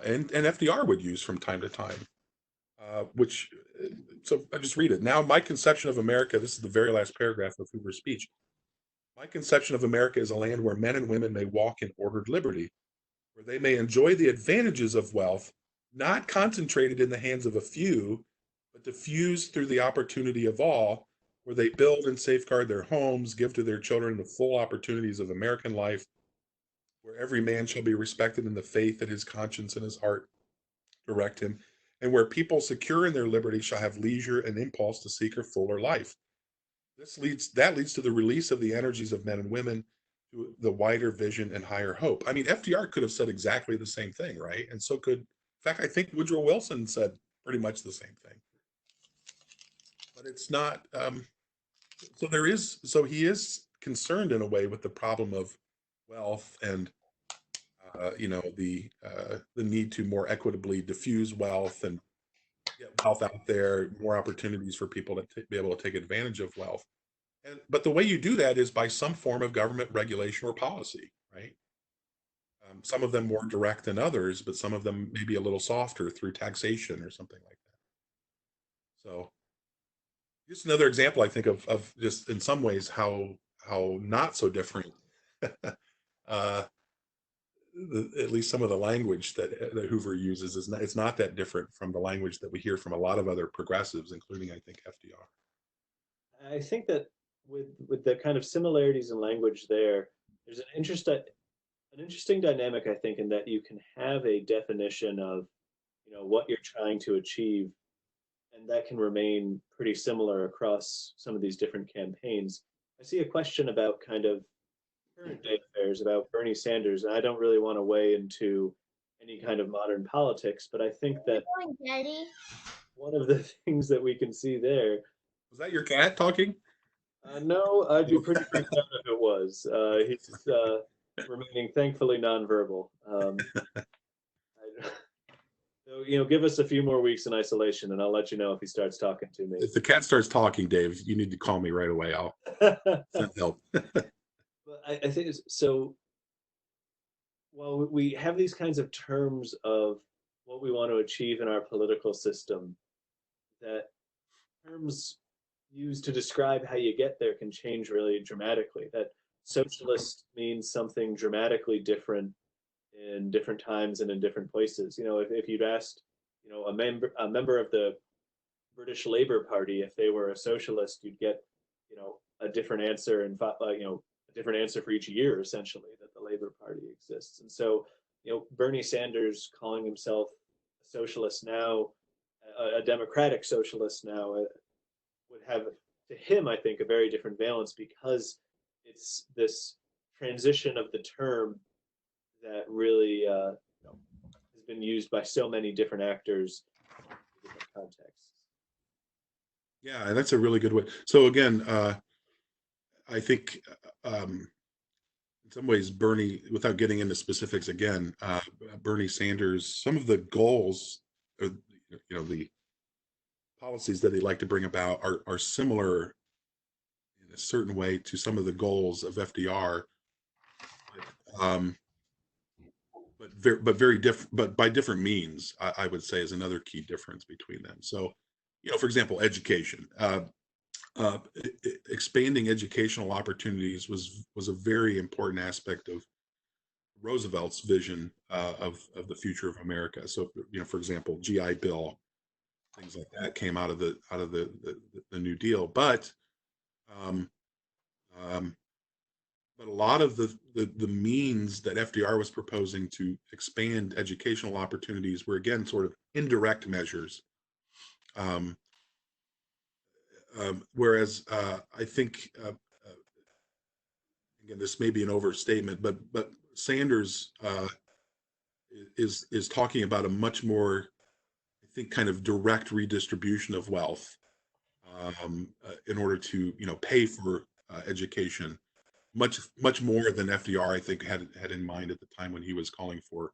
and FDR would use from time to time. So I just read it. Now, my conception of America, this is the very last paragraph of Hoover's speech. My conception of America is a land where men and women may walk in ordered liberty, where they may enjoy the advantages of wealth, not concentrated in the hands of a few, but diffused through the opportunity of all, where they build and safeguard their homes, give to their children the full opportunities of American life, where every man shall be respected in the faith that his conscience and his heart direct him, and where people secure in their liberty shall have leisure and impulse to seek a fuller life. That leads to the release of the energies of men and women to the wider vision and higher hope. I mean, FDR could have said exactly the same thing, right? And so could, in fact, I think Woodrow Wilson said pretty much the same thing. But it's not. So he is concerned in a way with the problem of wealth and the need to more equitably diffuse wealth and get wealth out there, more opportunities for people to be able to take advantage of wealth. But the way you do that is by some form of government regulation or policy, right? Some of them more direct than others, but some of them maybe a little softer through taxation or something like that. So just another example, I think, of just in some ways how not so different at least some of the language that Hoover uses it's not that different from the language that we hear from a lot of other progressives, including, I think, FDR. I think that with the kind of similarities in language there's an interesting dynamic, I think, in that you can have a definition of what you're trying to achieve, and that can remain pretty similar across some of these different campaigns. I see a question about kind of current day affairs about Bernie Sanders, and I don't really want to weigh into any kind of modern politics, but I think that one of the things that we can see there. Was that your cat talking? No, I'd be pretty freaked out if it was. He's remaining thankfully nonverbal. So, give us a few more weeks in isolation, and I'll let you know if he starts talking to me. If the cat starts talking, Dave, you need to call me right away. I'll send help. But I think so. While we have these kinds of terms of what we want to achieve in our political system, that terms used to describe how you get there can change really dramatically. That socialist means something dramatically different in different times and in different places. If you'd asked, a member of the British Labour Party, if they were a socialist, you'd get, a different answer and a different answer for each year, essentially, that the Labour Party exists. And so, Bernie Sanders calling himself a socialist now, a democratic socialist now, would have, to him, I think, a very different valence, because it's this transition of the term that really has been used by so many different actors in different contexts. Yeah, that's a really good way. So again, I think in some ways, Bernie, without getting into specifics again, Bernie Sanders, some of the goals, or, the policies that he'd like to bring about are similar in a certain way to some of the goals of FDR, um, but very different, but by different means, I would say, is another key difference between them. So, for example, education. Expanding educational opportunities was a very important aspect of Roosevelt's vision of the future of America. So, for example, GI Bill, things like that came out of the New Deal, but but a lot of the means that FDR was proposing to expand educational opportunities were, again, sort of indirect measures. Whereas I think, again, this may be an overstatement, but Sanders is talking about a much more, I think, kind of direct redistribution of wealth in order to pay for education, much more than FDR, I think, had in mind at the time when he was calling for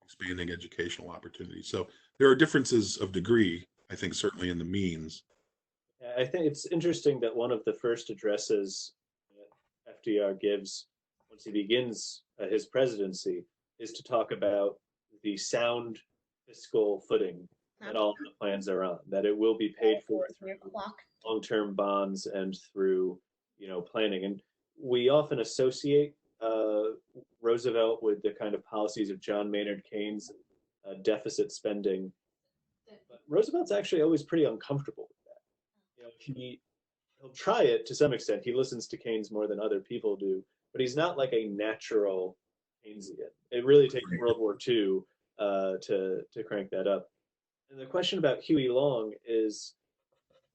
expanding educational opportunities. So there are differences of degree, I think, certainly in the means. I think it's interesting that one of the first addresses that FDR gives once he begins his presidency is to talk about the sound fiscal footing that all the plans are on, that it will be paid for through long-term bonds and through, planning. And we often associate Roosevelt with the kind of policies of John Maynard Keynes, deficit spending. But Roosevelt's actually always pretty uncomfortable with that. He'll try it to some extent. He listens to Keynes more than other people do, but he's not like a natural Keynesian. It really takes World War II to crank that up. And the question about Huey Long is,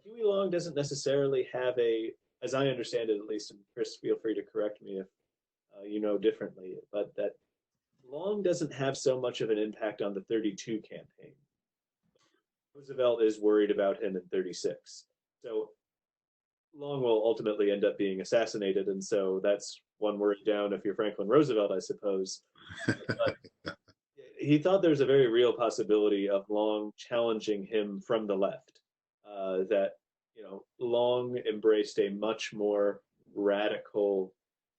Huey Long doesn't necessarily have as I understand it at least, and Chris, feel free to correct me if you know differently, but that Long doesn't have so much of an impact on the 32 campaign. Roosevelt is worried about him in 36. So Long will ultimately end up being assassinated, and so that's one worry down if you're Franklin Roosevelt, I suppose. But he thought there's a very real possibility of Long challenging him from the left. That Long embraced a much more radical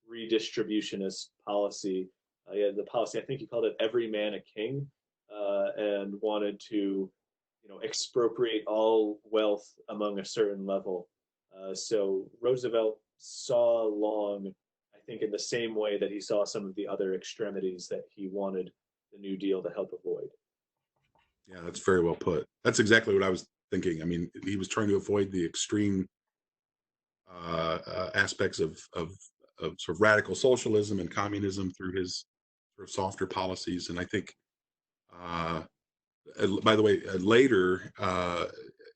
redistributionist policy. The policy, I think he called it "every man a king," and wanted to expropriate all wealth among a certain level. So Roosevelt saw Long, I think, in the same way that he saw some of the other extremities that he wanted the New Deal to help avoid. Yeah, that's very well put. That's exactly what I was thinking. I mean, he was trying to avoid the extreme aspects of sort of radical socialism and communism through his sort of softer policies. And I think, by the way, later,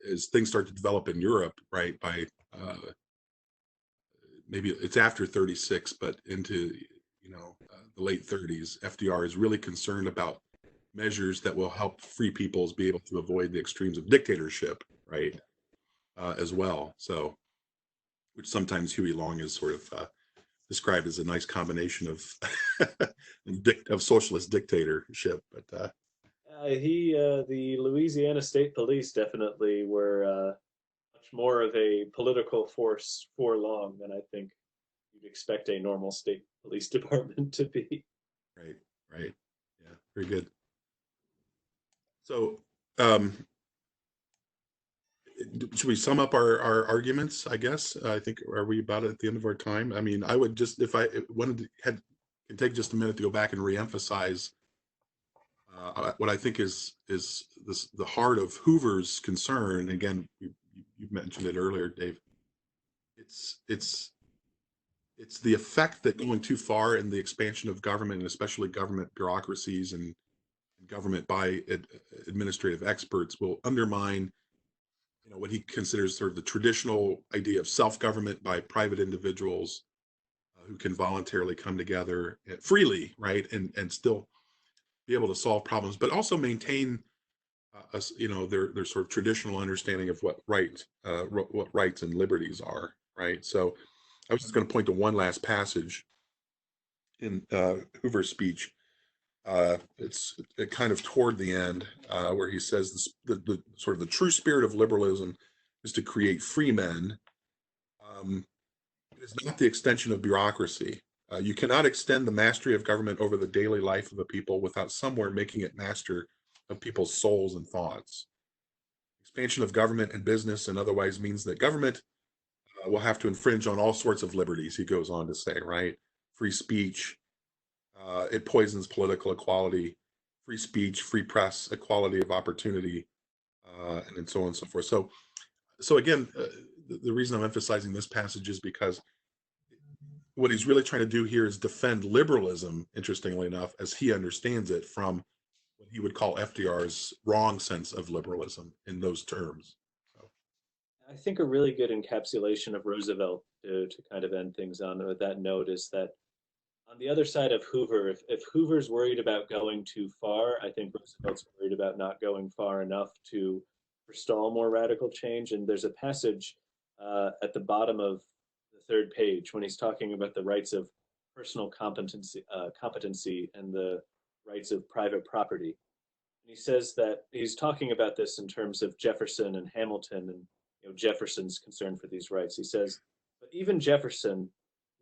as things start to develop in Europe, right, by maybe it's after 36, but into the late 30s, FDR is really concerned about measures that will help free peoples be able to avoid the extremes of dictatorship, right, as well. So, which sometimes Huey Long is sort of described as a nice combination of of socialist dictatorship. But the Louisiana State Police definitely were much more of a political force for Long than I think you'd expect a normal state police department to be. Right. Yeah, very good. So, should we sum up our arguments? I guess I think, are we about at the end of our time? I mean, I would just, if I wanted to can take just a minute to go back and reemphasize what I think is the heart of Hoover's concern. Again, you mentioned it earlier, Dave. It's the effect that going too far in the expansion of government, and especially government bureaucracies and government by administrative experts, will undermine what he considers sort of the traditional idea of self-government by private individuals who can voluntarily come together freely, right, and still be able to solve problems, but also maintain their sort of traditional understanding of what rights and liberties are, right? So I was just going to point to one last passage in Hoover's speech. It's kind of toward the end where he says the sort of the true spirit of liberalism is to create free men It is not the extension of bureaucracy. You cannot extend the mastery of government over the daily life of a people without somewhere making it master of people's souls and thoughts. Expansion of government and business and otherwise means that government will have to infringe on all sorts of liberties, he goes on to say, right? Free speech, it poisons political equality, free speech, free press, equality of opportunity, and so on and so forth. So again, the reason I'm emphasizing this passage is because what he's really trying to do here is defend liberalism, interestingly enough, as he understands it, from what he would call FDR's wrong sense of liberalism in those terms. I think a really good encapsulation of Roosevelt to kind of end things on with that note is that on the other side of Hoover, if Hoover's worried about going too far, I think Roosevelt's worried about not going far enough to forestall more radical change. And there's a passage at the bottom of the third page when he's talking about the rights of personal competency and the rights of private property. And he says that he's talking about this in terms of Jefferson and Hamilton and Jefferson's concern for these rights. He says, but even Jefferson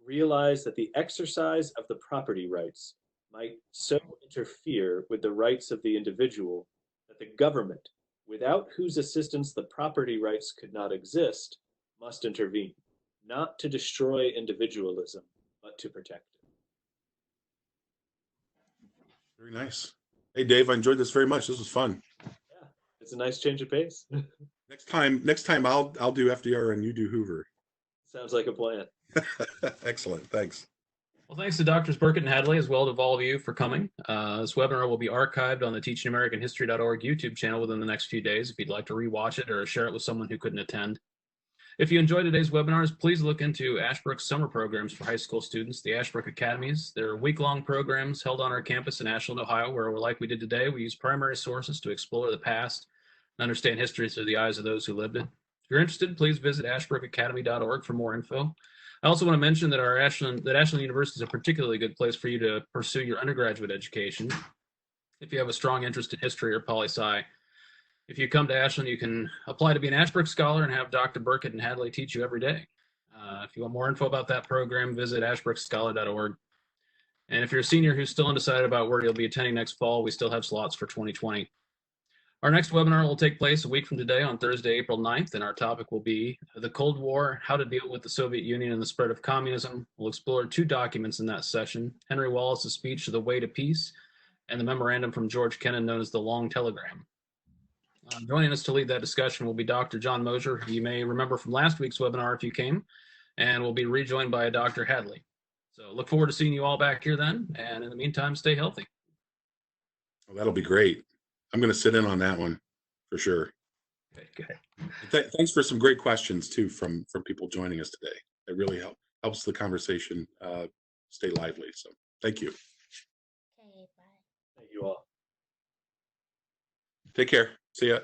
realized that the exercise of the property rights might so interfere with the rights of the individual that the government, without whose assistance the property rights could not exist, must intervene, not to destroy individualism, but to protect it. Very nice. Hey, Dave, I enjoyed this very much. This was fun. Yeah, it's a nice change of pace. Next time I'll do FDR and you do Hoover. Sounds like a plan. Excellent. Thanks. Well, thanks to Drs. Burkett and Hadley, as well as all of you for coming. This webinar will be archived on the teachingamericanhistory.org YouTube channel within the next few days if you'd like to rewatch it or share it with someone who couldn't attend. If you enjoyed today's webinars, please look into Ashbrook's summer programs for high school students, the Ashbrook Academies. They're week-long programs held on our campus in Ashland, Ohio, where, like we did today, we use primary sources to explore the past and understand history through the eyes of those who lived it. If you're interested, please visit ashbrookacademy.org for more info. I also want to mention that Ashland University is a particularly good place for you to pursue your undergraduate education if you have a strong interest in history or poli-sci. If you come to Ashland, you can apply to be an Ashbrook Scholar and have Dr. Burkett and Hadley teach you every day. If you want more info about that program, visit ashbrookscholar.org. And if you're a senior who's still undecided about where you'll be attending next fall, we still have slots for 2020. Our next webinar will take place a week from today on Thursday, April 9th, and our topic will be the Cold War, how to deal with the Soviet Union and the spread of communism. We'll explore two documents in that session, Henry Wallace's speech, The Way to Peace, and the memorandum from George Kennan known as the Long Telegram. Joining us to lead that discussion will be Dr. John Mosier, who you may remember from last week's webinar if you came, and will be rejoined by Dr. Hadley. So look forward to seeing you all back here then, and in the meantime, stay healthy. Well, that'll be great. I'm going to sit in on that one for sure. Okay, good. Thanks for some great questions too from people joining us today. It really helps the conversation stay lively. So thank you. Okay, bye. Thank you all. Take care. See ya.